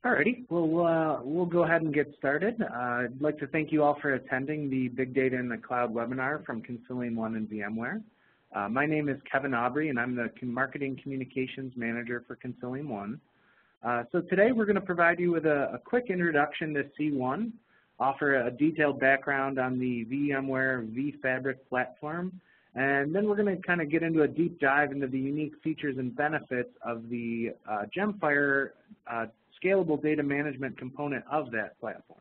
Alrighty, well, we'll go ahead and get started. I'd like to thank you all for attending the Big Data in the Cloud webinar from Consilium One and VMware. My name is Kevin Aubry, and I'm the Marketing Communications Manager for Consilium One. So today we're going to provide you with a quick introduction to C1, offer a detailed background on the VMware vFabric platform, and then we're going to kind of get into a deep dive into the unique features and benefits of the GemFire scalable data management component of that platform.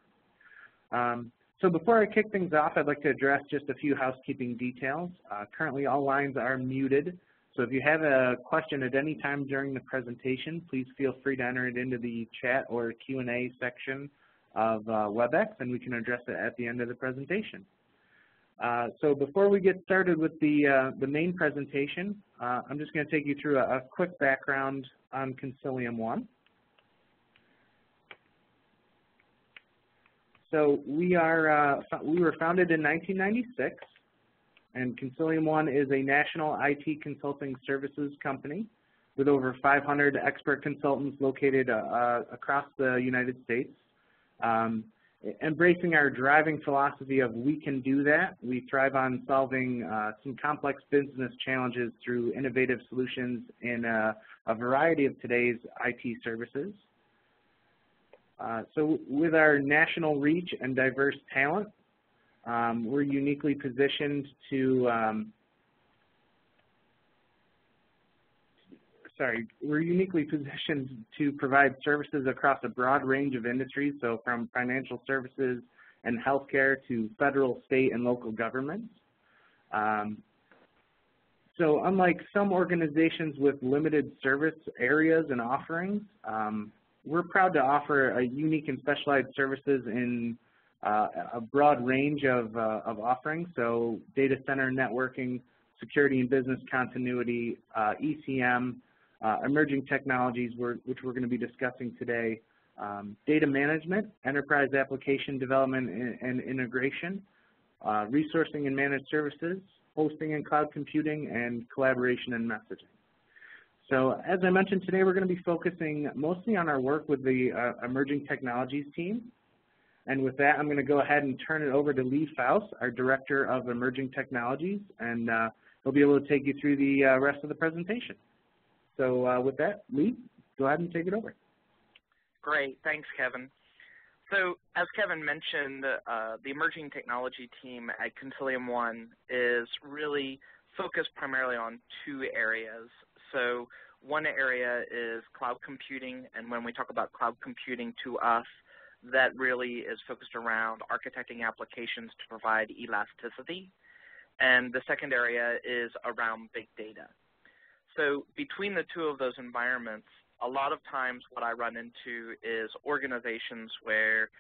So before I kick things off, I'd like to address just a few housekeeping details. Currently, all lines are muted, so if you have a question at any time during the presentation, please feel free to enter it into the chat or Q&A section of WebEx, and we can address it at the end of the presentation. So before we get started with the main presentation, I'm just going to take you through a quick background on Consilium One. So we were founded in 1996, and Consilium One is a national IT consulting services company with over 500 expert consultants located across the United States. Embracing our driving philosophy of we can do that, we thrive on solving some complex business challenges through innovative solutions in a variety of today's IT services. So with our national reach and diverse talent, we're uniquely positioned to provide services across a broad range of industries, so from financial services and healthcare to federal, state, and local governments. So unlike some organizations with limited service areas and offerings, we're proud to offer a unique and specialized services in a broad range of offerings, so data center networking, security and business continuity, ECM, emerging technologies, which we're going to be discussing today, data management, enterprise application development and integration, resourcing and managed services, hosting and cloud computing, and collaboration and messaging. So as I mentioned, today we're going to be focusing mostly on our work with the emerging technologies team. And with that, I'm going to go ahead and turn it over to Lee Faust, our Director of Emerging Technologies, and he'll be able to take you through the rest of the presentation. So with that, Lee, go ahead and take it over. Great. Thanks, Kevin. So as Kevin mentioned, the emerging technology team at Consilium One is really focused primarily on two areas. So one area is cloud computing, and when we talk about cloud computing to us, that really is focused around architecting applications to provide elasticity. And the second area is around big data. So between the two of those environments, a lot of times what I run into is organizations where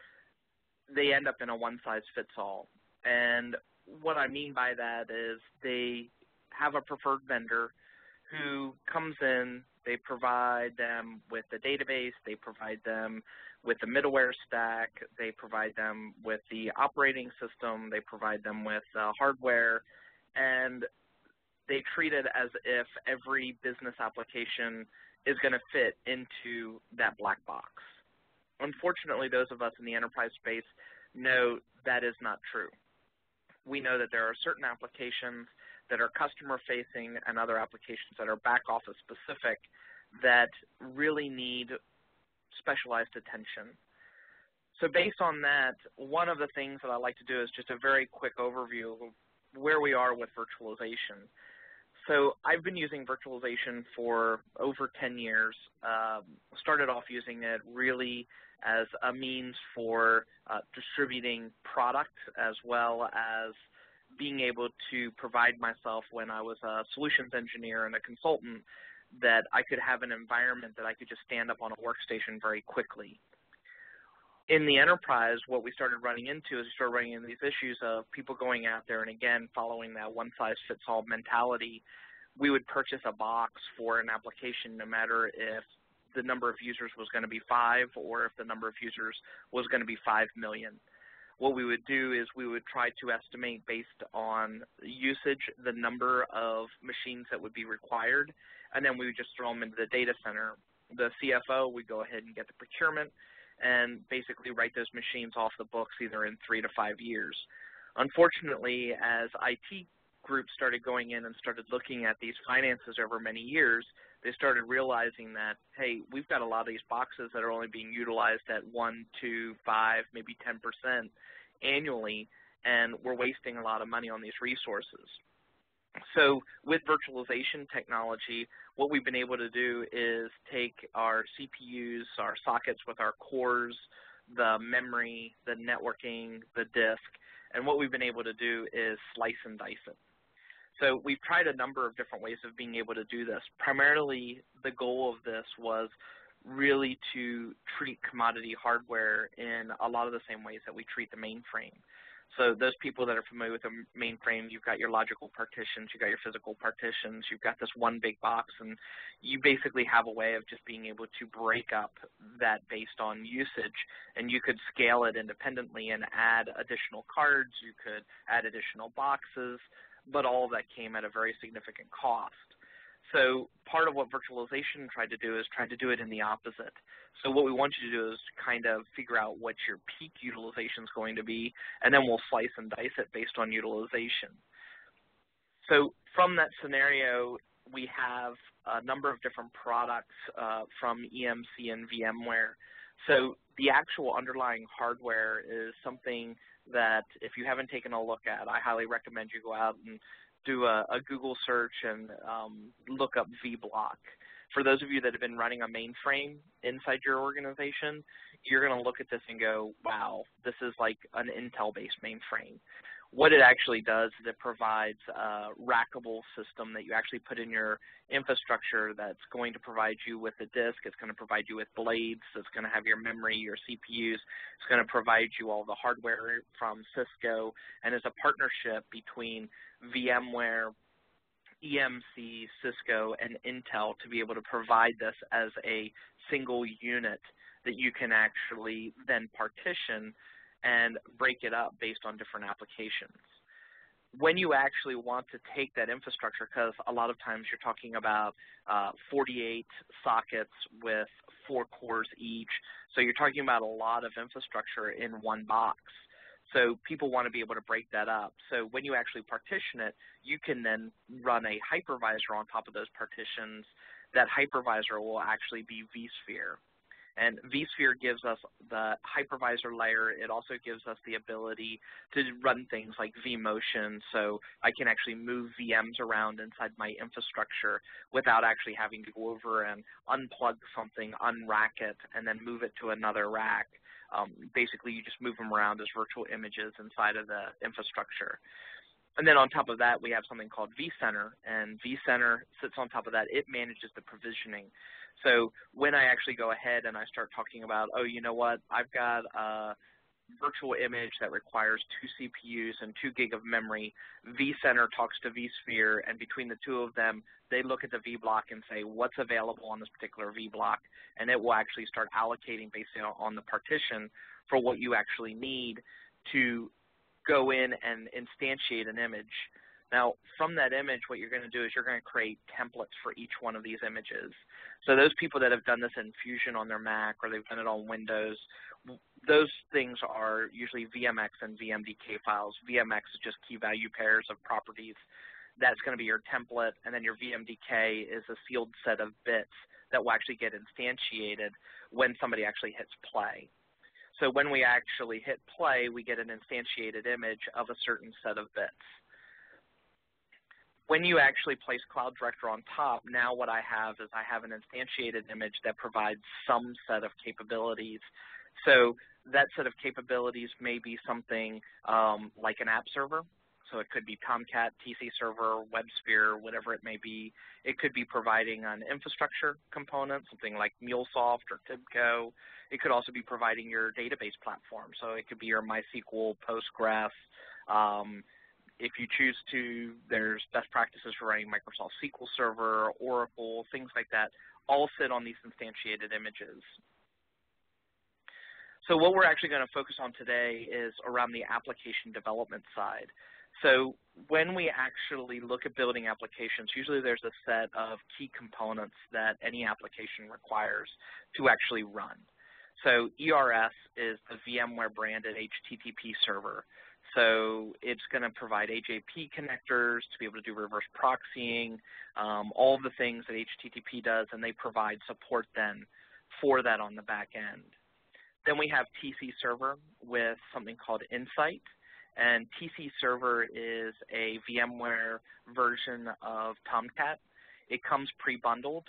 they end up in a one-size-fits-all. And what I mean by that is they have a preferred vendor who comes in, they provide them with the database, they provide them with the middleware stack, they provide them with the operating system, they provide them with hardware, and they treat it as if every business application is going to fit into that black box. Unfortunately, those of us in the enterprise space know that is not true. We know that there are certain applications that are customer-facing and other applications that are back-office specific that really need specialized attention. So based on that, one of the things that I like to do is just a very quick overview of where we are with virtualization. So I've been using virtualization for over 10 years. Started off using it really as a means for distributing product as well as being able to provide myself when I was a solutions engineer and a consultant that I could have an environment that I could just stand up on a workstation very quickly. In the enterprise, what we started running into is we started running into these issues of people going out there and, again, following that one-size-fits-all mentality. We would purchase a box for an application no matter if the number of users was going to be 5 or if the number of users was going to be 5 million. What we would do is we would try to estimate based on usage the number of machines that would be required, and then we would just throw them into the data center. the CFO would go ahead and get the procurement and basically write those machines off the books either in 3 to 5 years. Unfortunately, as IT groups started going in and started looking at these finances over many years, they started realizing that, hey, we've got a lot of these boxes that are only being utilized at 1, 2, 5, maybe 10% annually, and we're wasting a lot of money on these resources. So with virtualization technology, what we've been able to do is take our CPUs, our sockets with our cores, the memory, the networking, the disk, and what we've been able to do is slice and dice it. So we've tried a number of different ways of being able to do this. Primarily, the goal of this was really to treat commodity hardware in a lot of the same ways that we treat the mainframe. So those people that are familiar with the mainframe, you've got your logical partitions, you've got your physical partitions, you've got this one big box, and you basically have a way of just being able to break up that based on usage, and you could scale it independently and add additional cards, you could add additional boxes, but all of that came at a very significant cost. So part of what virtualization tried to do is try to do it in the opposite. So what we want you to do is kind of figure out what your peak utilization is going to be, and then we'll slice and dice it based on utilization. So from that scenario, we have a number of different products from EMC and VMware. So the actual underlying hardware is something that if you haven't taken a look at, I highly recommend you go out and do a Google search and look up vBlock. For those of you that have been running a mainframe inside your organization, you're going to look at this and go, wow, this is like an Intel-based mainframe. What it actually does is it provides a rackable system that you actually put in your infrastructure that's going to provide you with a disk, it's going to provide you with blades, it's going to have your memory, your CPUs, it's going to provide you all the hardware from Cisco, and it's a partnership between VMware, EMC, Cisco, and Intel to be able to provide this as a single unit that you can actually then partition and break it up based on different applications. When you actually want to take that infrastructure, because a lot of times you're talking about 48 sockets with 4 cores each, so you're talking about a lot of infrastructure in one box. So people want to be able to break that up. So when you actually partition it, you can then run a hypervisor on top of those partitions. That hypervisor will actually be vSphere. And vSphere gives us the hypervisor layer. It also gives us the ability to run things like vMotion, so I can actually move VMs around inside my infrastructure without actually having to go over and unplug something, unrack it, and then move it to another rack. Basically, you just move them around as virtual images inside of the infrastructure. And then on top of that, we have something called vCenter, and vCenter sits on top of that. It manages the provisioning. So when I actually go ahead and I start talking about, oh, you know what, I've got a virtual image that requires 2 CPUs and 2 gig of memory, vCenter talks to vSphere, and between the two of them, they look at the vBlock and say, what's available on this particular vBlock, and it will actually start allocating based on the partition for what you actually need to go in and instantiate an image. Now, from that image, what you're going to do is you're going to create templates for each one of these images. So those people that have done this in Fusion on their Mac or they've done it on Windows, those things are usually VMX and VMDK files. VMX is just key value pairs of properties. That's going to be your template, and then your VMDK is a sealed set of bits that will actually get instantiated when somebody actually hits play. So when we actually hit play, we get an instantiated image of a certain set of bits. When you actually place Cloud Director on top, now what I have is I have an instantiated image that provides some set of capabilities. So that set of capabilities may be something like an app server. So it could be Tomcat, TC Server, WebSphere, whatever it may be. It could be providing an infrastructure component, something like MuleSoft or Tibco. It could also be providing your database platform. So it could be your MySQL, Postgres. If you choose to, there's best practices for running Microsoft SQL Server, Oracle, things like that, all sit on these instantiated images. So what we're actually going to focus on today is around the application development side. So when we actually look at building applications, usually there's a set of key components that any application requires to actually run. So ERS is the VMware branded HTTP server. So it's going to provide AJP connectors to be able to do reverse proxying, all of the things that HTTP does, and they provide support then for that on the back end. Then we have TC Server with something called Insight. And TC Server is a VMware version of Tomcat. It comes pre-bundled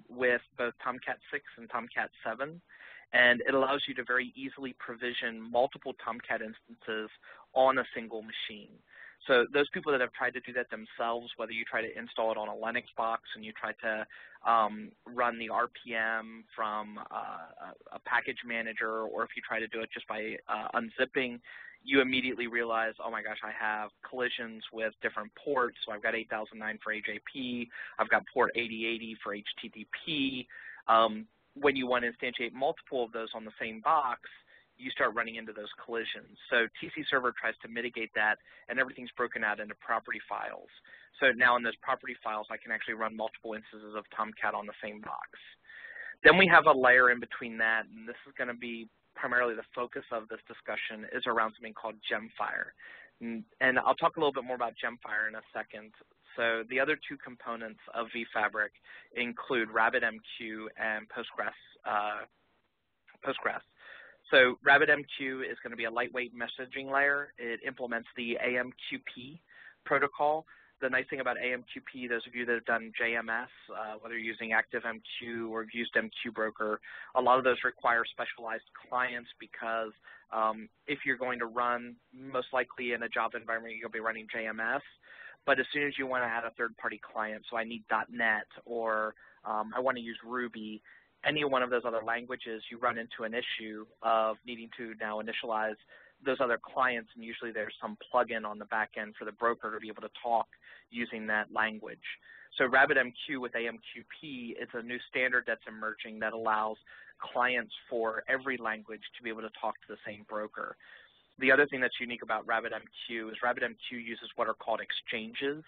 with both Tomcat 6 and Tomcat 7, and it allows you to very easily provision multiple Tomcat instances on a single machine. So those people that have tried to do that themselves, whether you try to install it on a Linux box and you try to run the RPM from a package manager, or if you try to do it just by unzipping, you immediately realize, oh my gosh, I have collisions with different ports. So I've got 8009 for AJP. I've got port 8080 for HTTP. When you want to instantiate multiple of those on the same box, you start running into those collisions. So TC Server tries to mitigate that, and everything's broken out into property files. So now in those property files, I can actually run multiple instances of Tomcat on the same box. Then we have a layer in between that, and this is going to be primarily the focus of this discussion, is around something called GemFire. And I'll talk a little bit more about GemFire in a second. So the other two components of vFabric include RabbitMQ and Postgres. So RabbitMQ is going to be a lightweight messaging layer. It implements the AMQP protocol. The nice thing about AMQP, those of you that have done JMS, whether you're using ActiveMQ or used MQ Broker, a lot of those require specialized clients because if you're going to run, most likely in a job environment, you're going to be running JMS. But as soon as you want to add a third-party client, so I need .NET or I want to use Ruby, any one of those other languages, you run into an issue of needing to now initialize those other clients, and usually there's some plugin on the back end for the broker to be able to talk using that language. So RabbitMQ with AMQP is a new standard that's emerging that allows clients for every language to be able to talk to the same broker. The other thing that's unique about RabbitMQ is RabbitMQ uses what are called exchanges.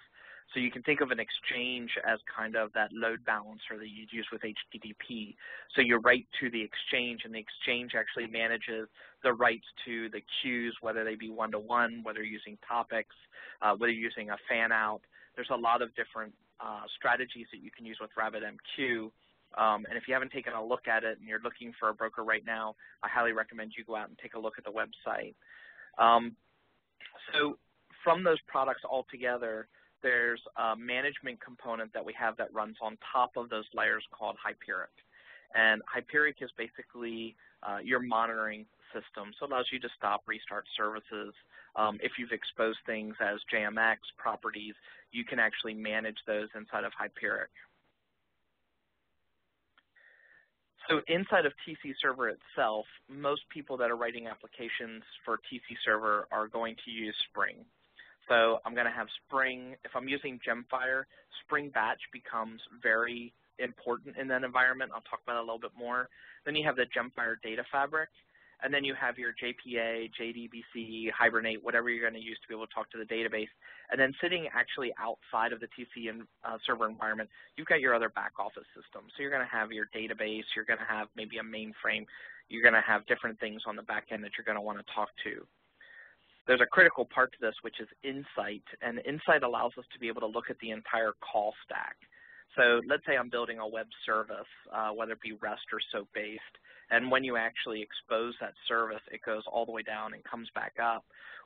So you can think of an exchange as kind of that load balancer that you'd use with HTTP. So you write to the exchange, and the exchange actually manages the rights to the queues, whether they be one-to-one, whether you're using topics, whether you're using a fan-out. There's a lot of different strategies that you can use with RabbitMQ. And if you haven't taken a look at it and you're looking for a broker right now, I highly recommend you go out and take a look at the website. So from those products all together, there's a management component that we have that runs on top of those layers called Hyperic. And Hyperic is basically your monitoring system. So it allows you to stop, restart services. If you've exposed things as JMX properties, you can actually manage those inside of Hyperic. So inside of TC Server itself, most people that are writing applications for TC Server are going to use Spring. So I'm going to have Spring. If I'm using GemFire, Spring Batch becomes very important in that environment. I'll talk about it a little bit more. Then you have the GemFire Data Fabric, and then you have your JPA, JDBC, Hibernate, whatever you're going to use to be able to talk to the database. And then sitting actually outside of the TC server environment, you've got your other back office systems. So you're going to have your database. You're going to have maybe a mainframe. You're going to have different things on the back end that you're going to want to talk to. There's a critical part to this, which is Insight, and Insight allows us to be able to look at the entire call stack. So let's say I'm building a web service, whether it be REST or SOAP-based, and when you actually expose that service, it goes all the way down and comes back up.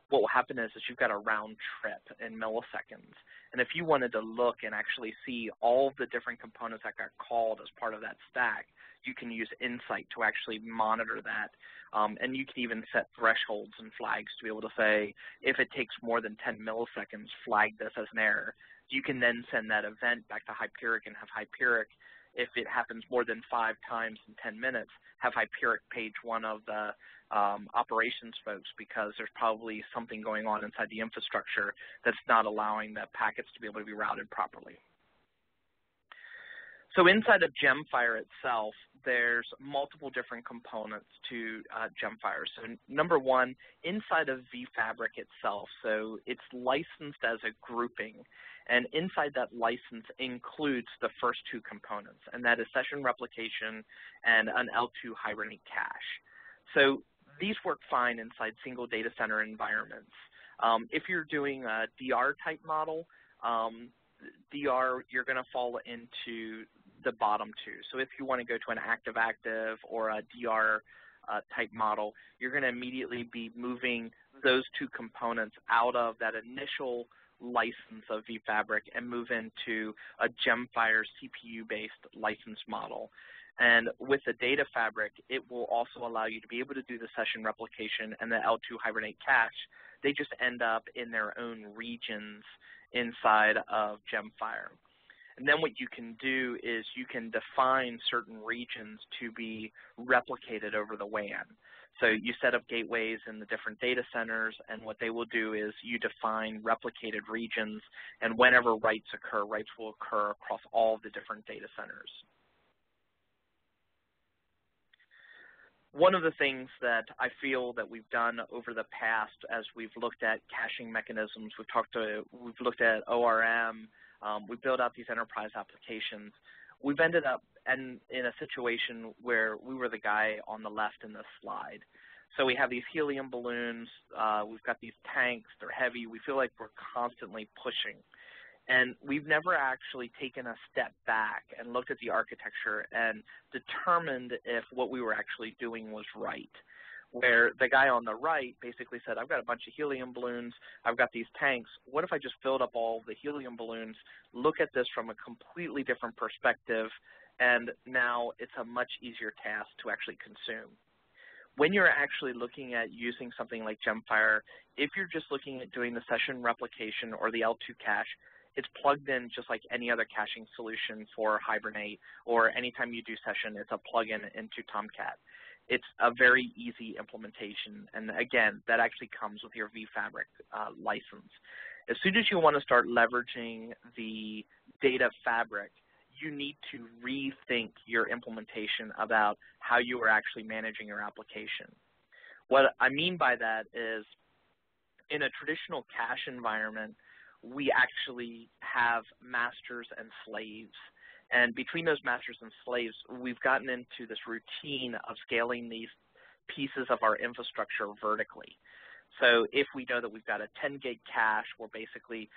What will happen is you've got a round trip in milliseconds, and if you wanted to look and actually see all of the different components that got called as part of that stack, you can use Insight to actually monitor that. And you can even set thresholds and flags to be able to say, if it takes more than 10 milliseconds, flag this as an error. You can then send that event back to Hyperic and have Hyperic, if it happens more than 5 times in 10 minutes, have Hyperic page one of the operations folks, because there's probably something going on inside the infrastructure that's not allowing the packets to be able to be routed properly. So inside of GemFire itself, there's multiple different components to GemFire. So number one, inside of vFabric itself, so it's licensed as a grouping, and inside that license includes the first two components, and that is session replication and an L2 Hibernate cache. So these work fine inside single data center environments. If you're doing a DR type model, DR, you're going to fall into the bottom two. So if you want to go to an active-active or a DR type model, you're going to immediately be moving those two components out of that initial license of vFabric and move into a GemFire CPU-based license model. And with the data fabric, it will also allow you to be able to do the session replication and the L2 Hibernate cache. They just end up in their own regions inside of GemFire. And then what you can do is you can define certain regions to be replicated over the WAN. So you set up gateways in the different data centers, and what they will do is you define replicated regions, and whenever writes occur, writes will occur across all of the different data centers. One of the things that I feel that we've done over the past as we've looked at caching mechanisms, we've looked at ORM, we built out these enterprise applications. We've ended up in a situation where we were the guy on the left in this slide. So we have these helium balloons, we've got these tanks, they're heavy, we feel like we're constantly pushing. And we've never actually taken a step back and looked at the architecture and determined if what we were actually doing was right. Where the guy on the right basically said, I've got a bunch of helium balloons, I've got these tanks, what if I just filled up all the helium balloons, look at this from a completely different perspective, and now it's a much easier task to actually consume. When you're actually looking at using something like GemFire, if you're just looking at doing the session replication or the L2 cache, it's plugged in just like any other caching solution for Hibernate, or anytime you do session, it's a plug-in into Tomcat. It's a very easy implementation, and again, that actually comes with your vFabric license. As soon as you want to start leveraging the data fabric, you need to rethink your implementation about how you are actually managing your application. What I mean by that is, in a traditional cache environment, we actually have masters and slaves. And between those masters and slaves, we've gotten into this routine of scaling these pieces of our infrastructure vertically. So if we know that we've got a 10 gig cache, we're basically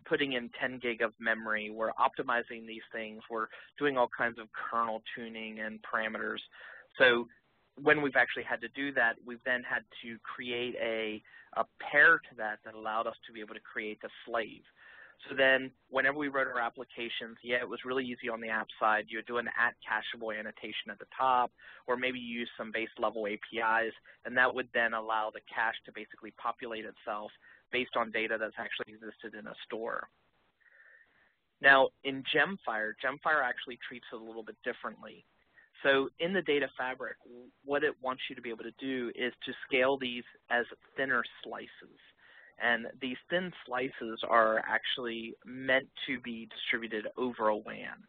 putting in 10 gig of memory, we're optimizing these things, we're doing all kinds of kernel tuning and parameters. So when we've actually had to do that, we've then had to create a pair to that that allowed us to be able to create the slave. So then whenever we wrote our applications, yeah, it was really easy on the app side. You would do an @cacheable annotation at the top, or maybe you use some base level APIs, and that would then allow the cache to basically populate itself based on data that's actually existed in a store. Now in GemFire, GemFire actually treats it a little bit differently. So in the data fabric, what it wants you to be able to do is to scale these as thinner slices. And these thin slices are actually meant to be distributed over a WAN.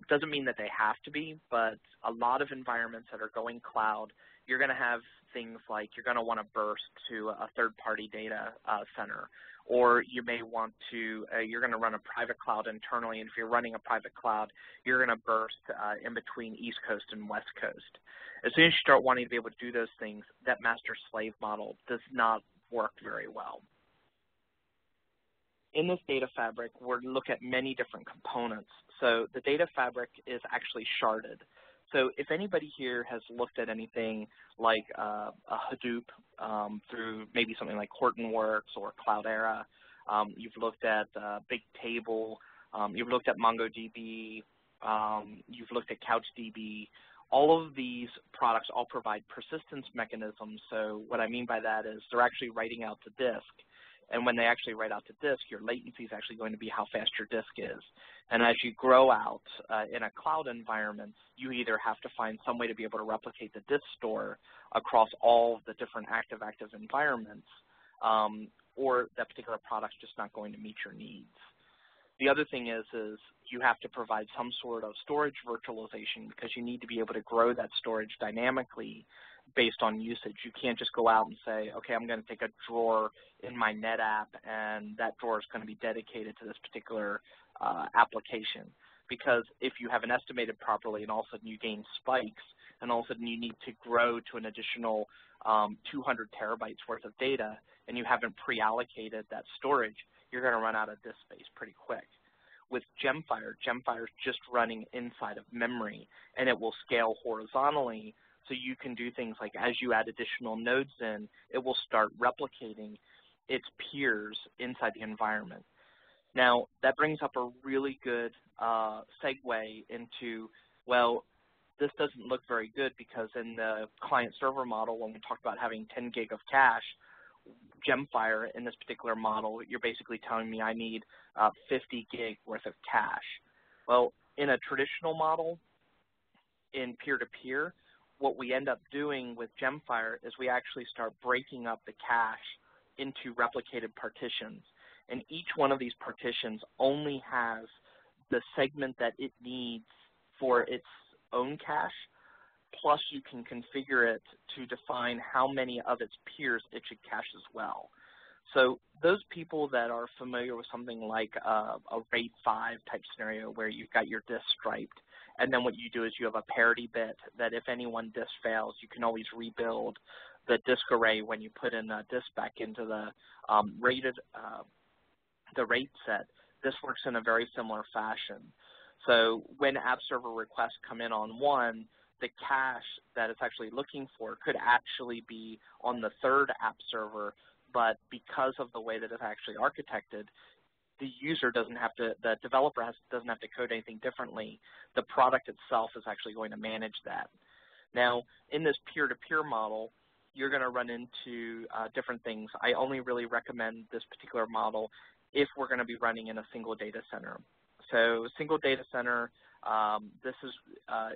Doesn't mean that they have to be, but a lot of environments that are going cloud, you're going to have things like you're going to want to burst to a third-party data center, or you may want to, you're going to run a private cloud internally, and if you're running a private cloud, you're going to burst in between East Coast and West Coast. As soon as you start wanting to be able to do those things, that master-slave model does not work very well. In this data fabric, we're looking at many different components. So the data fabric is actually sharded. So if anybody here has looked at anything like a Hadoop through maybe something like Hortonworks or Cloudera, you've looked at Bigtable, you've looked at MongoDB, you've looked at CouchDB, all of these products all provide persistence mechanisms. So what I mean by that is they're actually writing out to disk. And when they actually write out to disk, your latency is actually going to be how fast your disk is. And as you grow out in a cloud environment, you either have to find some way to be able to replicate the disk store across all the different active environments, or that particular product's just not going to meet your needs. The other thing is you have to provide some sort of storage virtualization because you need to be able to grow that storage dynamically based on usage. You can't just go out and say, okay, I'm going to take a drawer in my NetApp and that drawer is going to be dedicated to this particular application. Because if you haven't estimated properly and all of a sudden you gain spikes and all of a sudden you need to grow to an additional 200 terabytes worth of data and you haven't pre-allocated that storage, you're going to run out of disk space pretty quick. With GemFire, GemFire is just running inside of memory, and it will scale horizontally, so you can do things like as you add additional nodes in, it will start replicating its peers inside the environment. Now, that brings up a really good segue into, well, this doesn't look very good because in the client-server model, when we talk about having 10 gig of cache, GemFire in this particular model, you're basically telling me I need 50 gig worth of cache. Well, in a traditional model, in peer-to-peer, what we end up doing with GemFire is we actually start breaking up the cache into replicated partitions. And each one of these partitions only has the segment that it needs for its own cache, plus you can configure it to define how many of its peers it should cache as well. So those people that are familiar with something like a RAID 5 type scenario where you've got your disk striped, and then what you do is you have a parity bit that if any one disk fails, you can always rebuild the disk array when you put in a disk back into the RAID set. This works in a very similar fashion. So when app server requests come in on one, the cache that it's actually looking for could actually be on the third app server, but because of the way that it's actually architected, the user doesn't have to, the developer doesn't have to code anything differently. The product itself is actually going to manage that. Now, in this peer-to-peer model, you're going to run into different things. I only really recommend this particular model if we're going to be running in a single data center. So single data center, this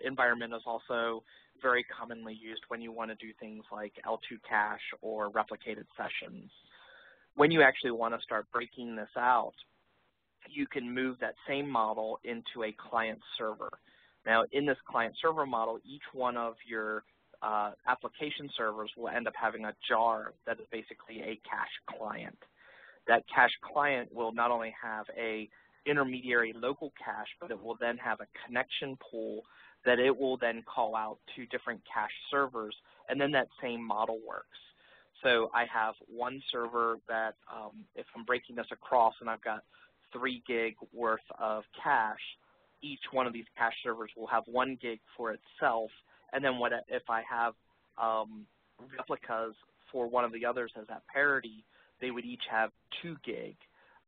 environment is also very commonly used when you want to do things like L2 cache or replicated sessions. When you actually want to start breaking this out, you can move that same model into a client server. Now, in this client server model, each one of your application servers will end up having a jar that is basically a cache client. That cache client will not only have a intermediary local cache, but it will then have a connection pool that it will then call out to different cache servers, and then that same model works. So I have one server that, if I'm breaking this across and I've got 3 gig worth of cache, each one of these cache servers will have 1 gig for itself, and then if I have replicas for one of the others as at parity, they would each have 2 gig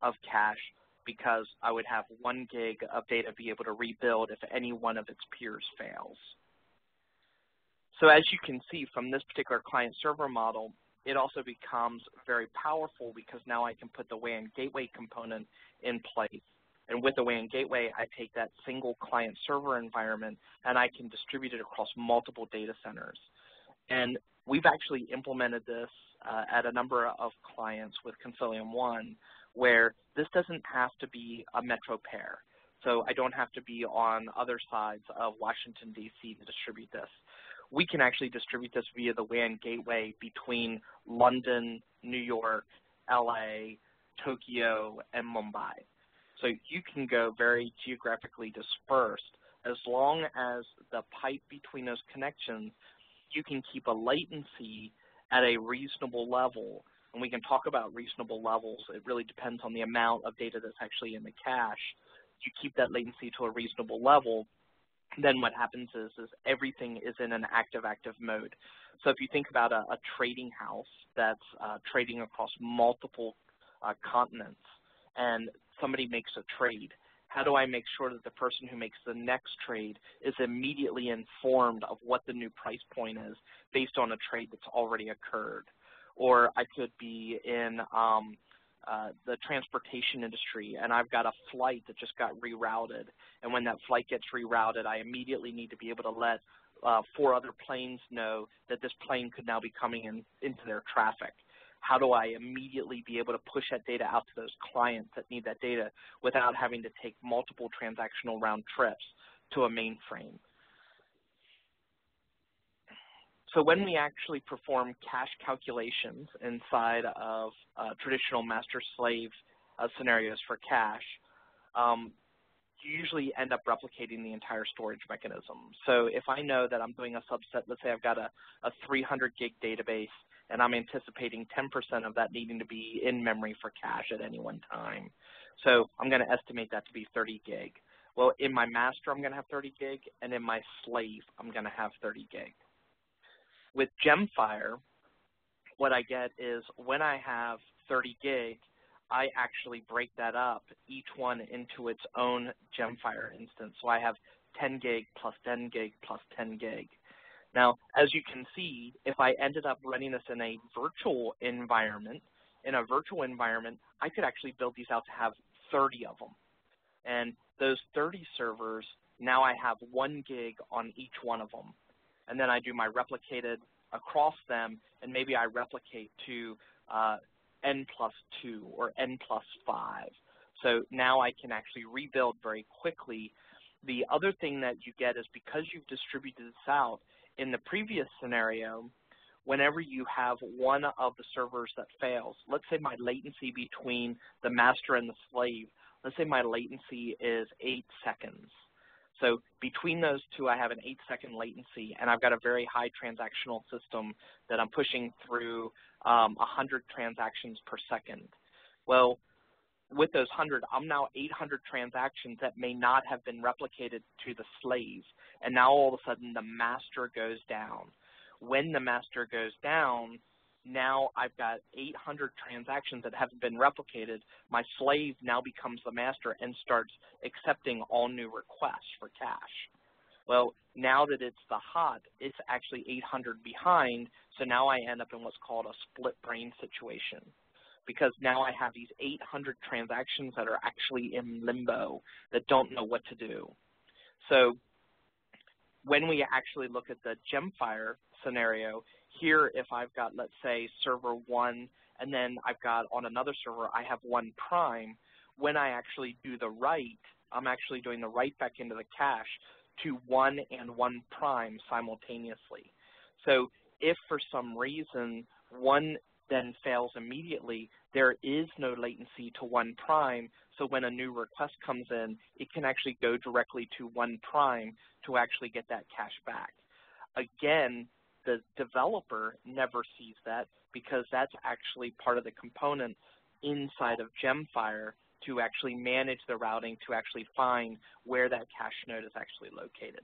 of cache, because I would have 1 gig of data be able to rebuild if any one of its peers fails. So as you can see from this particular client-server model, it also becomes very powerful because now I can put the WAN gateway component in place. And with the WAN gateway, I take that single client-server environment and I can distribute it across multiple data centers. And we've actually implemented this at a number of clients with Consilium One, where this doesn't have to be a metro pair. So I don't have to be on other sides of Washington, D.C. to distribute this. We can actually distribute this via the WAN gateway between London, New York, LA, Tokyo, and Mumbai. So you can go very geographically dispersed. As long as the pipe between those connections, you can keep a latency at a reasonable level. And we can talk about reasonable levels. It really depends on the amount of data that's actually in the cache. You keep that latency to a reasonable level, then what happens is everything is in an active mode. So if you think about a trading house that's trading across multiple continents, and somebody makes a trade, how do I make sure that the person who makes the next trade is immediately informed of what the new price point is based on a trade that's already occurred? Or I could be in the transportation industry, and I've got a flight that just got rerouted. And when that flight gets rerouted, I immediately need to be able to let 4 other planes know that this plane could now be coming into their traffic. how do I immediately be able to push that data out to those clients that need that data without having to take multiple transactional round trips to a mainframe. So when we actually perform cache calculations inside of traditional master-slave scenarios for cache, you usually end up replicating the entire storage mechanism. So if I know that I'm doing a subset, let's say I've got a 300 gig database, and I'm anticipating 10% of that needing to be in memory for cache at any one time. So I'm going to estimate that to be 30 gig. Well, in my master, I'm going to have 30 gig, and in my slave, I'm going to have 30 gig. With GemFire, what I get is when I have 30 gig, I actually break that up, each one into its own GemFire instance. So I have 10 gig plus 10 gig plus 10 gig. Now, as you can see, if I ended up running this in a virtual environment, I could actually build these out to have 30 of them. And those 30 servers, now I have 1 gig on each one of them. And then I do my replicated across them, and maybe I replicate to n plus 2 or n plus 5. So now I can actually rebuild very quickly. The other thing that you get is because you've distributed this out, in the previous scenario, whenever you have one of the servers that fails, let's say my latency between the master and the slave, let's say my latency is 8 seconds. So between those two, I have an 8-second latency, and I've got a very high transactional system that I'm pushing through 100 transactions per second. Well, with those 100, I'm now 800 transactions that may not have been replicated to the slave, and now all of a sudden the master goes down. When the master goes down, now I've got 800 transactions that haven't been replicated. My slave now becomes the master and starts accepting all new requests for cache. Well, now that it's the hot, it's actually 800 behind, so now I end up in what's called a split brain situation, because now I have these 800 transactions that are actually in limbo that don't know what to do. So when we actually look at the GemFire scenario, here if I've got, let's say, server 1, and then I've got on another server, I have 1 prime, when I actually do the write, I'm actually doing the write back into the cache to 1 and 1 prime simultaneously. So if for some reason 1 then fails immediately, there is no latency to 1 prime, so when a new request comes in, it can actually go directly to 1 prime to actually get that cache back. Again, the developer never sees that because that's actually part of the component inside of GemFire to actually manage the routing to actually find where that cache node is actually located.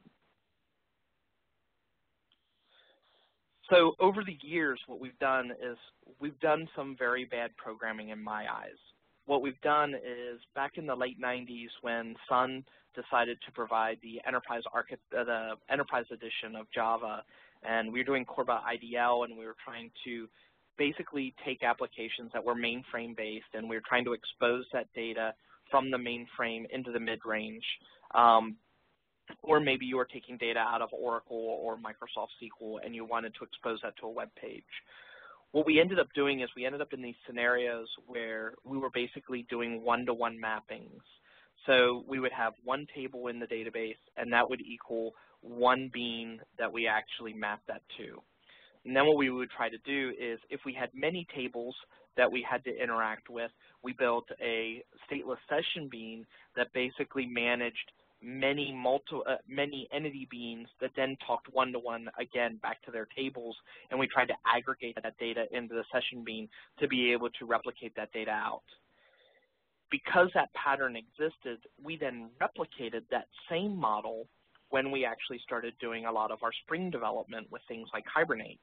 So over the years, what we've done is we've done some very bad programming in my eyes. What we've done is back in the late 90s when Sun decided to provide the enterprise edition of Java, and we were doing Corba IDL, and we were trying to basically take applications that were mainframe-based, and we were trying to expose that data from the mainframe into the mid-range. Or maybe you were taking data out of Oracle or Microsoft SQL and you wanted to expose that to a web page. What we ended up doing is we ended up in these scenarios where we were basically doing one-to-one mappings. So we would have 1 table in the database, and that would equal 1 bean that we actually mapped that to. And then what we would try to do is if we had many tables that we had to interact with, we built a stateless session bean that basically managed many entity beans that then talked one-to-one again back to their tables, and we tried to aggregate that data into the session bean to be able to replicate that data out. Because that pattern existed, we then replicated that same model when we actually started doing a lot of our Spring development with things like Hibernate.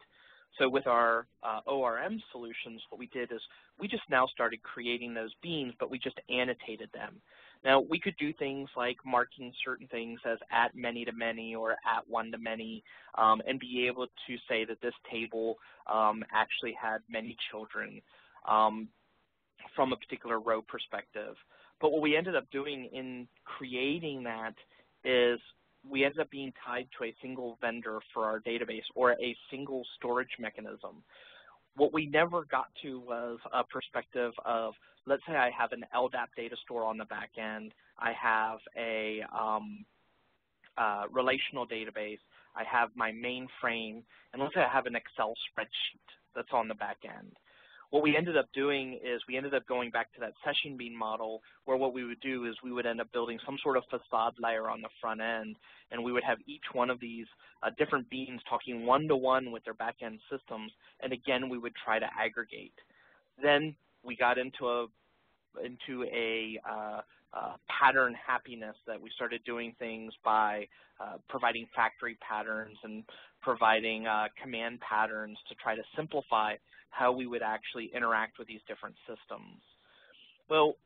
So with our ORM solutions, what we did is we just now started creating those beans, but we just annotated them. Now, we could do things like marking certain things as at many-to-many or at one-to-many and be able to say that this table actually had many children from a particular row perspective. But what we ended up doing in creating that is we ended up being tied to a single vendor for our database or a single storage mechanism. What we never got to was a perspective of, let's say I have an LDAP data store on the back end, I have a relational database, I have my mainframe, and let's say I have an Excel spreadsheet that's on the back end. What we ended up doing is we ended up going back to that session bean model, where what we would do is we would end up building some sort of facade layer on the front end, and we would have each one of these different beans talking one-to-one with their back-end systems, and again, we would try to aggregate. Then we got into a pattern happiness that we started doing things by providing factory patterns and providing command patterns to try to simplify how we would actually interact with these different systems. Well,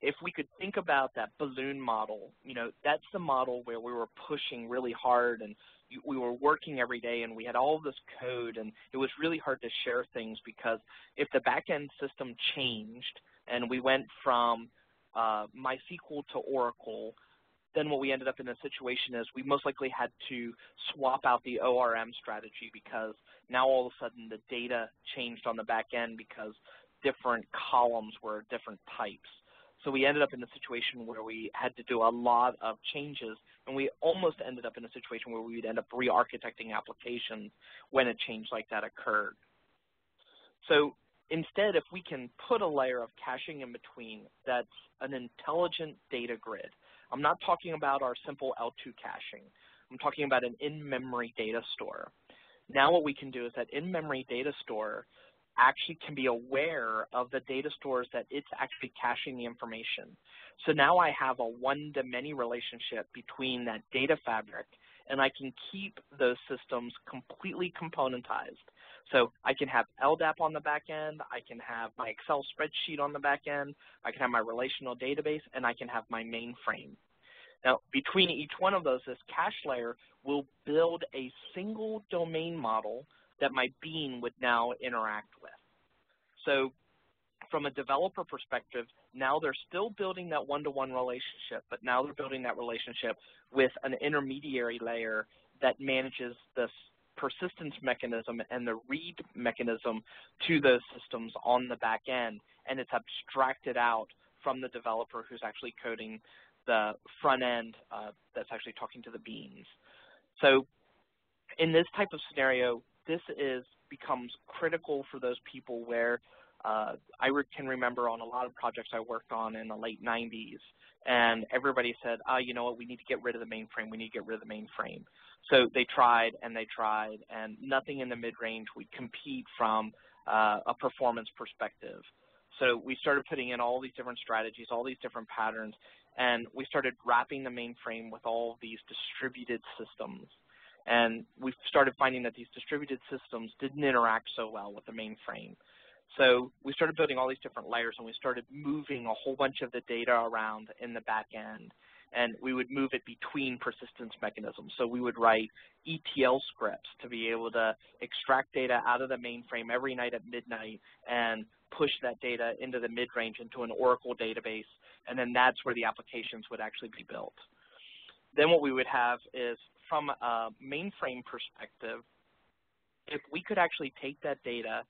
if we could think about that balloon model, that's the model where we were pushing really hard and we were working every day and we had all of this code, and it was really hard to share things because if the back-end system changed and we went from MySQL to Oracle, then what we ended up in a situation is we most likely had to swap out the ORM strategy because now all of a sudden the data changed on the back end because different columns were different types. So we ended up in a situation where we had to do a lot of changes, and we almost ended up in a situation where we would end up re-architecting applications when a change like that occurred. So instead, if we can put a layer of caching in between that's an intelligent data grid, I'm not talking about our simple L2 caching. I'm talking about an in-memory data store. Now what we can do is that in-memory data store actually can be aware of the data stores that it's actually caching the information. So now I have a one-to-many relationship between that data fabric, and I can keep those systems completely componentized. So I can have LDAP on the back end, I can have my Excel spreadsheet on the back end, I can have my relational database, and I can have my mainframe. Now, between each one of those, this cache layer will build a single domain model that my bean would now interact with. So from a developer perspective, now they're still building that one-to-one relationship, but now they're building that relationship with an intermediary layer that manages this persistence mechanism and the read mechanism to those systems on the back end, and it's abstracted out from the developer who's actually coding the front end that's actually talking to the beans. So in this type of scenario, this becomes critical for those people where I can remember on a lot of projects I worked on in the late 90s, and everybody said, you know what, we need to get rid of the mainframe, we need to get rid of the mainframe. So they tried, and nothing in the mid-range would compete from a performance perspective. So we started putting in all these different strategies, all these different patterns, and we started wrapping the mainframe with all of these distributed systems. And we started finding that these distributed systems didn't interact so well with the mainframe. So we started building all these different layers, and we started moving a whole bunch of the data around in the back end. And we would move it between persistence mechanisms. So we would write ETL scripts to be able to extract data out of the mainframe every night at midnight and push that data into the mid-range into an Oracle database, and then that's where the applications would actually be built. Then what we would have is, from a mainframe perspective, if we could actually take that data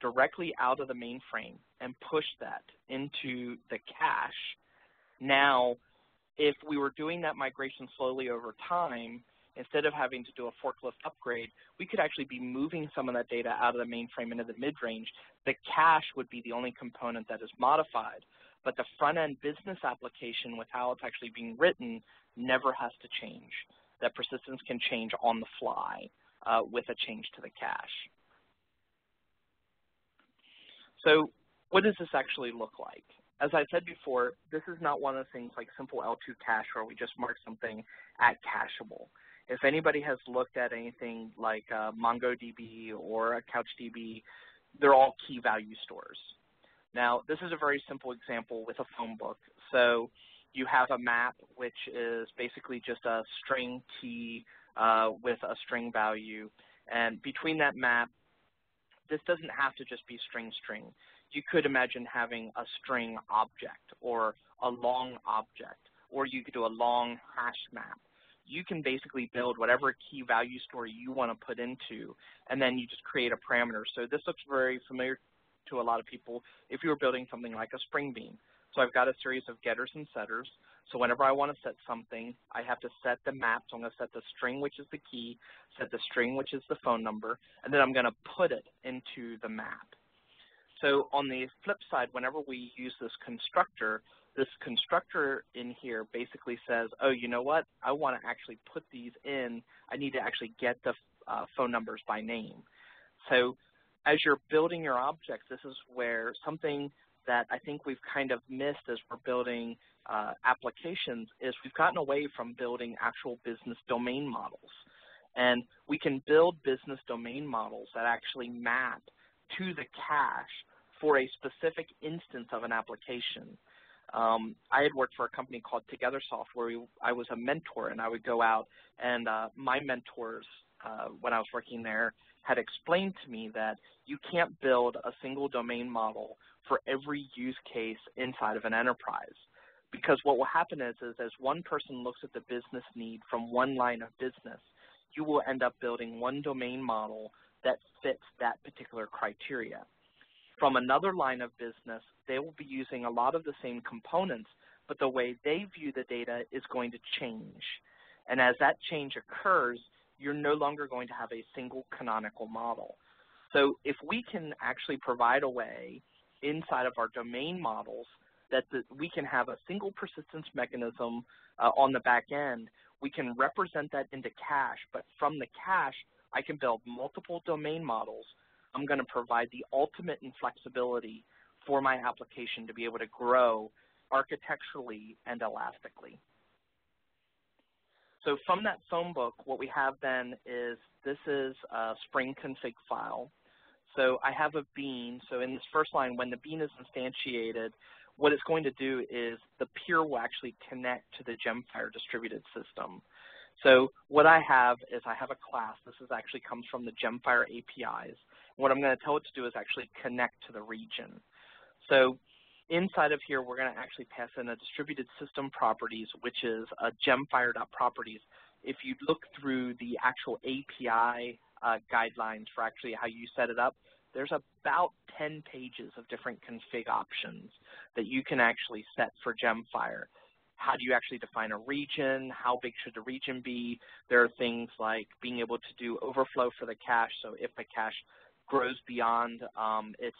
directly out of the mainframe and push that into the cache, now if we were doing that migration slowly over time, instead of having to do a forklift upgrade, we could actually be moving some of that data out of the mainframe into the mid-range. The cache would be the only component that is modified, but the front-end business application with how it's actually being written never has to change. That persistence can change on the fly with a change to the cache. So what does this actually look like? As I said before, this is not one of the things like simple L2 cache where we just mark something at cacheable. If anybody has looked at anything like MongoDB or a CouchDB, they're all key value stores. Now, this is a very simple example with a phone book. So you have a map, which is basically just a string key with a string value. And between that map, this doesn't have to just be string. You could imagine having a string object or a long object, or you could do a long hash map. you can basically build whatever key value store you want to put into, and then you just create a parameter. So this looks very familiar to a lot of people if you were building something like a Spring Bean. So I've got a series of getters and setters. So whenever I want to set something, I have to set the map. So I'm going to set the string, which is the key, set the string, which is the phone number, and then I'm going to put it into the map. So on the flip side, whenever we use this constructor in here basically says, oh, you know what? I want to actually put these in. I need to actually get the phone numbers by name. So as you're building your objects, this is where something that I think we've kind of missed as we're building applications is we've gotten away from building actual business domain models. And we can build business domain models that actually map to the cache for a specific instance of an application. I had worked for a company called TogetherSoft where I was a mentor, and I would go out and my mentors when I was working there had explained to me that you can't build a single domain model for every use case inside of an enterprise. Because what will happen is as one person looks at the business need from one line of business, you will end up building one domain model that fits that particular criteria. From another line of business, they will be using a lot of the same components, but the way they view the data is going to change. And as that change occurs, you're no longer going to have a single canonical model. So if we can actually provide a way inside of our domain models that we can have a single persistence mechanism on the back end, we can represent that into cache, but from the cache, I can build multiple domain models. I'm going to provide the ultimate in flexibility for my application to be able to grow architecturally and elastically. So from that phone book, what we have then is this is a Spring config file. So I have a bean. So in this first line, when the bean is instantiated, what it's going to do is the peer will actually connect to the GemFire distributed system. So what I have is I have a class. This is actually comes from the GemFire APIs. What I'm going to tell it to do is actually connect to the region. So inside of here, we're going to actually pass in a distributed system properties, which is a gemfire.properties. If you look through the actual API guidelines for actually how you set it up, there's about 10 pages of different config options that you can actually set for GemFire. How do you actually define a region? How big should the region be? There are things like being able to do overflow for the cache. So if the cache grows beyond its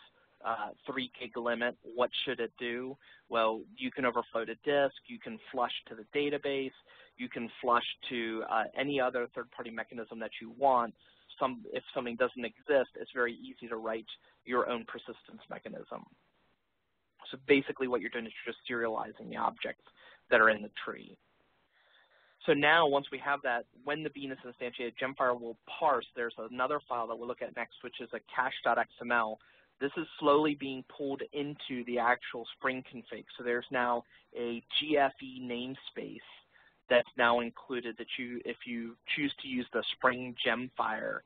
3 gig limit, what should it do? Well, you can overflow to disk. You can flush to the database. You can flush to any other third-party mechanism that you want. If something doesn't exist, it's very easy to write your own persistence mechanism. So basically what you're doing is just serializing the objects that are in the tree. So now once we have that, when the bean is instantiated, GemFire will parse. There's another file that we'll look at next, which is a cache.xml. This is slowly being pulled into the actual Spring config. So there's now a GFE namespace that's now included that if you choose to use the Spring GemFire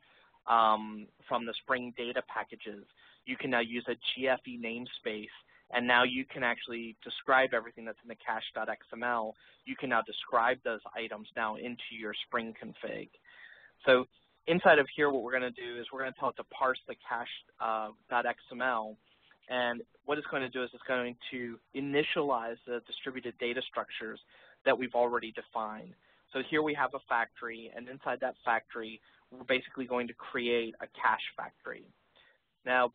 from the Spring data packages, you can now use a GFE namespace, and now you can actually describe everything that's in the cache.xml. You can now describe those items now into your Spring config. So inside of here, what we're going to do is we're going to tell it to parse the cache.xml, and what it's going to do is it's going to initialize the distributed data structures that we've already defined. So here we have a factory, and inside that factory, we're basically going to create a cache factory. Now,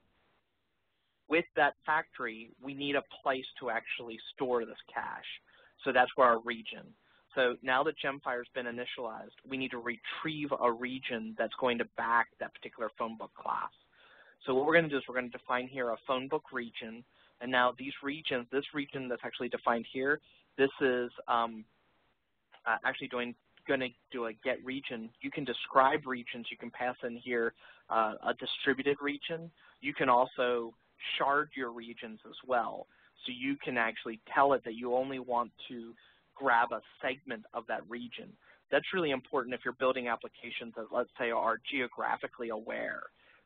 with that factory, we need a place to actually store this cache. So that's where our region. So now that GemFire has been initialized, we need to retrieve a region that's going to back that particular phone book class. So what we're going to do is we're going to define here a phone book region, and now these regions, this region that's actually defined here, this is actually going to do a get region. You can describe regions. You can pass in here a distributed region. You can also shard your regions as well. So you can actually tell it that you only want to grab a segment of that region. That's really important if you're building applications that, let's say, are geographically aware.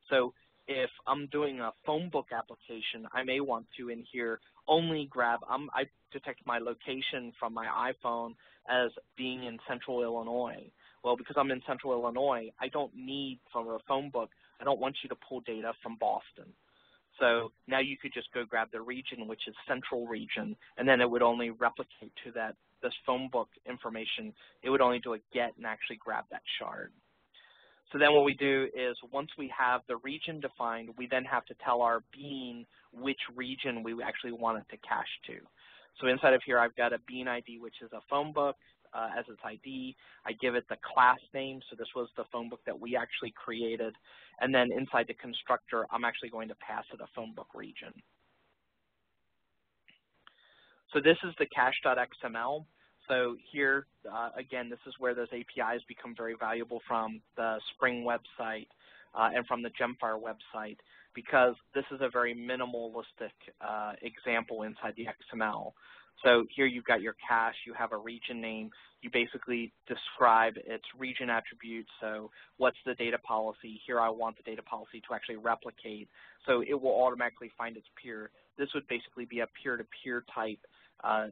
So if I'm doing a phone book application, I may want to in here only grab, I detect my location from my iPhone as being in Central Illinois. Well, because I'm in Central Illinois, I don't need, from a phone book, I don't want you to pull data from Boston. So now you could just go grab the region, which is Central Region, and then it would only replicate to this phone book information. It would only do a get and actually grab that shard. So then what we do is once we have the region defined, we then have to tell our bean which region we actually want it to cache to. So inside of here, I've got a bean ID, which is a phone book as its ID. I give it the class name, so this was the phone book that we actually created. And then inside the constructor, I'm actually going to pass it a phone book region. So this is the cache.xml. So here, again, this is where those APIs become very valuable from the Spring website and from the GemFire website, because this is a very minimalistic example inside the XML. So here you've got your cache, you have a region name, you basically describe its region attributes, so what's the data policy? Here I want the data policy to actually replicate, so it will automatically find its peer. This would basically be a peer-to-peer type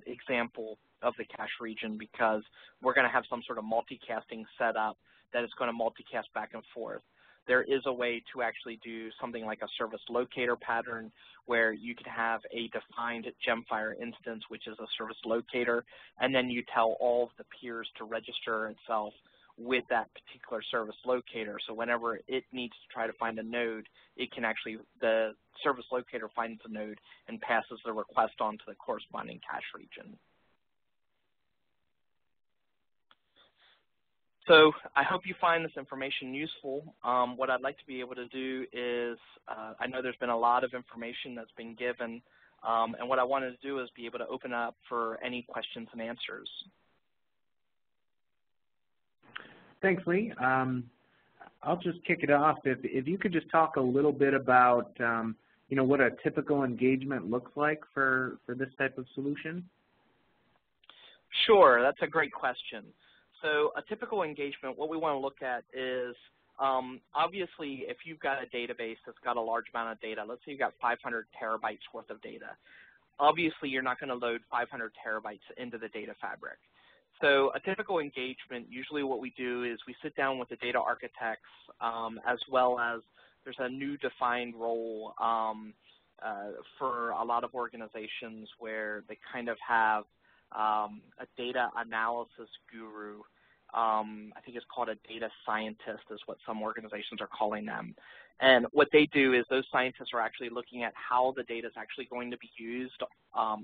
example of the cache region, because we're going to have some sort of multicasting set up that is going to multicast back and forth. There is a way to actually do something like a service locator pattern where you could have a defined GemFire instance, which is a service locator, and then you tell all of the peers to register itself with that particular service locator. So whenever it needs to try to find a node, it can actually, the service locator finds the node and passes the request on to the corresponding cache region. So I hope you find this information useful. What I'd like to be able to do is, I know there's been a lot of information that's been given, and what I wanted to do is be able to open up for any questions and answers. Thanks, Lee. I'll just kick it off. If you could just talk a little bit about, you know, what a typical engagement looks like for this type of solution. Sure, that's a great question. So a typical engagement, what we want to look at is, obviously, if you've got a database that's got a large amount of data, let's say you've got 500 terabytes worth of data, obviously you're not going to load 500 terabytes into the data fabric. So a typical engagement, usually what we do is we sit down with the data architects, as well as there's a new defined role for a lot of organizations where they kind of have a data analysis guru. I think it's called a data scientist is what some organizations are calling them. And what they do is those scientists are actually looking at how the data is actually going to be used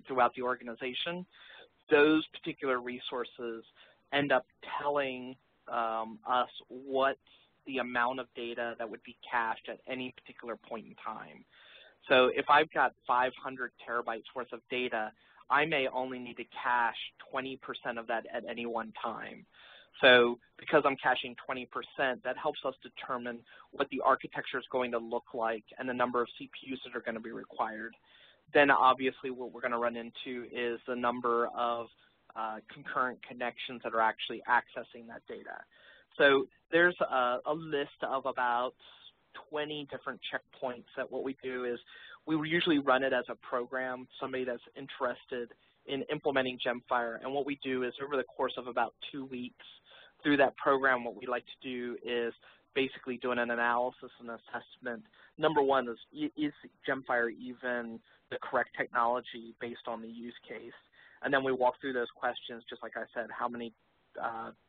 throughout the organization. Those particular resources end up telling us what the amount of data that would be cached at any particular point in time. So if I've got 500 terabytes worth of data, I may only need to cache 20% of that at any one time. So because I'm caching 20%, that helps us determine what the architecture is going to look like and the number of CPUs that are going to be required. Then obviously what we're going to run into is the number of concurrent connections that are actually accessing that data. So there's a list of about 20 different checkpoints that what we do is we usually run it as a program, somebody that's interested in implementing GemFire. And what we do is over the course of about 2 weeks through that program, what we like to do is basically doing an analysis and assessment. Number one is GemFire even the correct technology based on the use case? And then we walk through those questions, just like I said, how many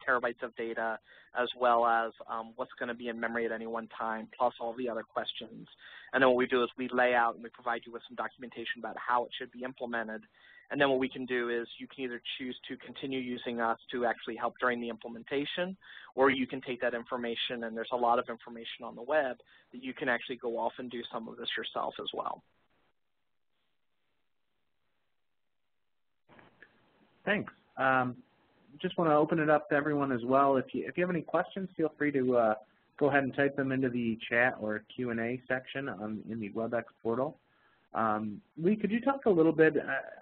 terabytes of data, as well as what's going to be in memory at any one time, plus all the other questions. And then what we do is we lay out and we provide you with some documentation about how it should be implemented. And then what we can do is you can either choose to continue using us to actually help during the implementation, or you can take that information, and there's a lot of information on the web that you can actually go off and do some of this yourself as well. Thanks. Just want to open it up to everyone as well. If you have any questions, feel free to go ahead and type them into the chat or Q&A section in the WebEx portal. Lee, could you talk a little bit,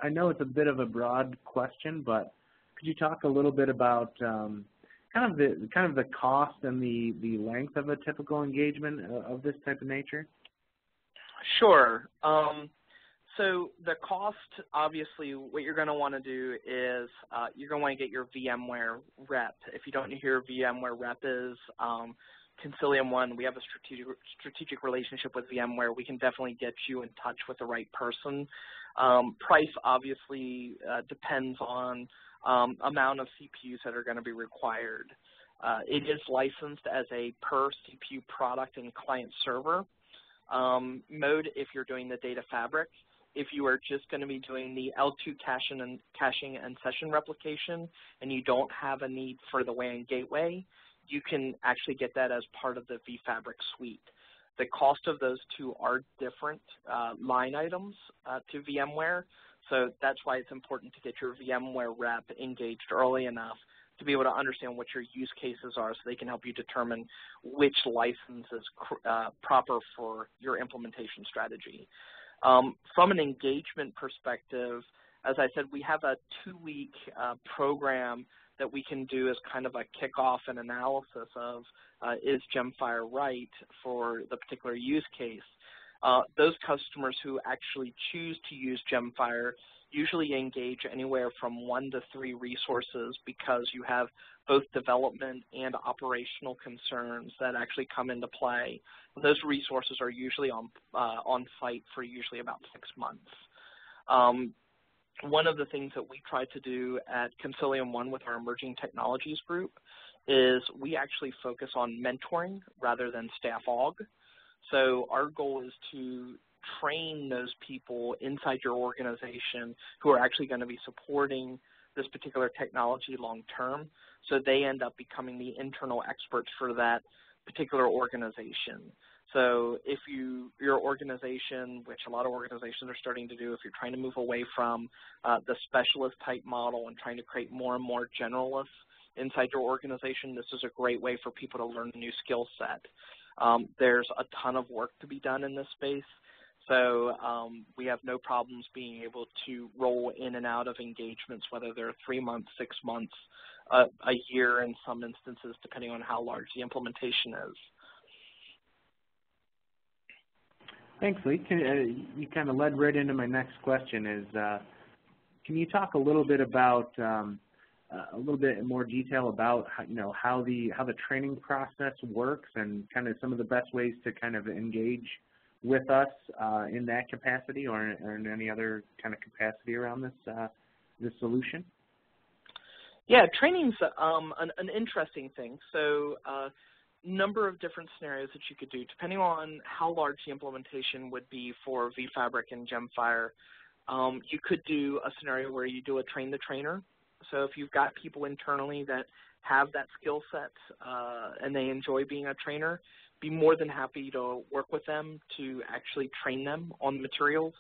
I know it's a bit of a broad question, but could you talk a little bit about kind of the cost and the length of a typical engagement of this type of nature? Sure. So the cost, obviously, what you're going to want to do is you're going to want to get your VMware rep. If you don't know who your VMware rep is, Consilium One, we have a strategic relationship with VMware. We can definitely get you in touch with the right person. Price obviously depends on amount of CPUs that are going to be required. It is licensed as a per CPU product and client server mode if you're doing the data fabric. If you are just going to be doing the L2 caching and session replication and you don't have a need for the WAN gateway, you can actually get that as part of the vFabric suite. The cost of those two are different line items to VMware, so that's why it's important to get your VMware rep engaged early enough to be able to understand what your use cases are so they can help you determine which license is proper for your implementation strategy. From an engagement perspective, as I said, we have a 2-week program that we can do as kind of a kickoff and analysis of is GemFire right for the particular use case. Those customers who actually choose to use GemFire usually engage anywhere from 1 to 3 resources because you have both development and operational concerns that actually come into play. Those resources are usually on site for usually about 6 months. One of the things that we try to do at Consilium One with our emerging technologies group is we actually focus on mentoring rather than staff aug. So our goal is to train those people inside your organization who are actually going to be supporting this particular technology long term, so they end up becoming the internal experts for that particular organization. So if your organization, which a lot of organizations are starting to do, if you're trying to move away from the specialist type model and trying to create more and more generalists inside your organization, this is a great way for people to learn a new skill set. There's a ton of work to be done in this space. So we have no problems being able to roll in and out of engagements, whether they're 3 months, 6 months, a year in some instances, depending on how large the implementation is. Thanks, Lee. You kind of led right into my next question. Is can you talk a little bit about a little bit more detail about how the training process works and kind of some of the best ways to kind of engage with us in that capacity or in any other kind of capacity around this solution? Yeah, training's an interesting thing. So number of different scenarios that you could do, depending on how large the implementation would be for vFabric and GemFire. You could do a scenario where you do a train the trainer. So if you've got people internally that have that skill set and they enjoy being a trainer, be more than happy to work with them to actually train them on the materials.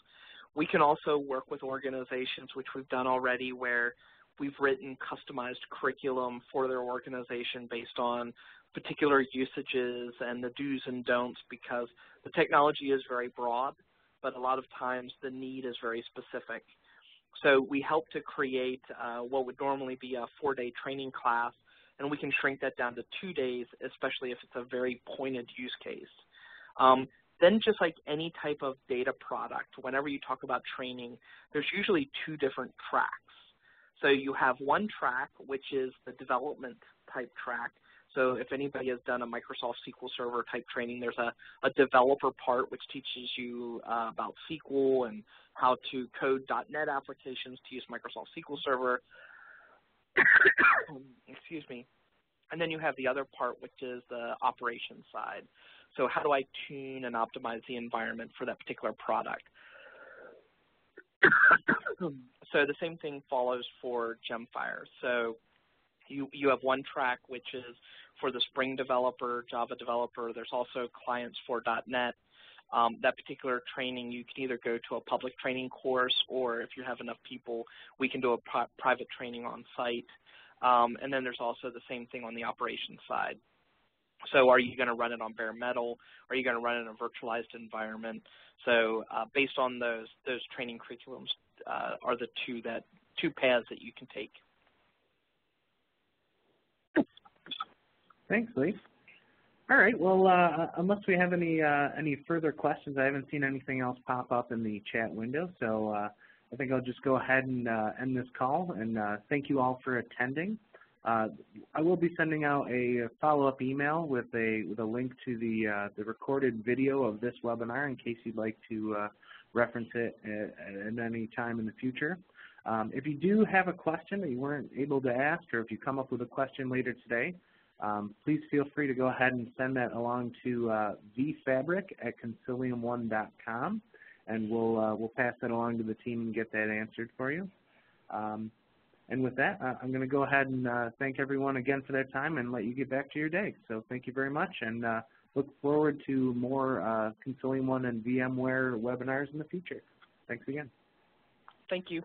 We can also work with organizations, which we've done already, where we've written customized curriculum for their organization based on particular usages and the do's and don'ts, because the technology is very broad, but a lot of times the need is very specific. So we help to create what would normally be a 4-day training class, and we can shrink that down to 2 days, especially if it's a very pointed use case. Then just like any type of data product, whenever you talk about training, there's usually 2 different tracks. So you have one track, which is the development type track. So if anybody has done a Microsoft SQL Server type training, there's a developer part which teaches you about SQL and how to code .NET applications to use Microsoft SQL Server. Excuse me. And then you have the other part, which is the operations side. So how do I tune and optimize the environment for that particular product? So the same thing follows for GemFire. So you have one track, which is for the Spring developer, Java developer. There's also clients for .NET. That particular training, you can either go to a public training course, or if you have enough people, we can do a private training on site. And then there's also the same thing on the operations side. So are you going to run it on bare metal? Are you going to run it in a virtualized environment? So based on those training curriculums are the two paths that you can take. Thanks, Lee. All right. Well, unless we have any further questions, I haven't seen anything else pop up in the chat window. So I think I'll just go ahead and end this call. And thank you all for attending. I will be sending out a follow-up email with a link to the recorded video of this webinar in case you'd like to reference it at any time in the future. If you do have a question that you weren't able to ask, or if you come up with a question later today, please feel free to go ahead and send that along to vFabric@consilium1.com, and we'll pass that along to the team and get that answered for you. And with that, I'm going to go ahead and thank everyone again for their time and let you get back to your day. So thank you very much, and look forward to more Consilium One and VMware webinars in the future. Thanks again. Thank you.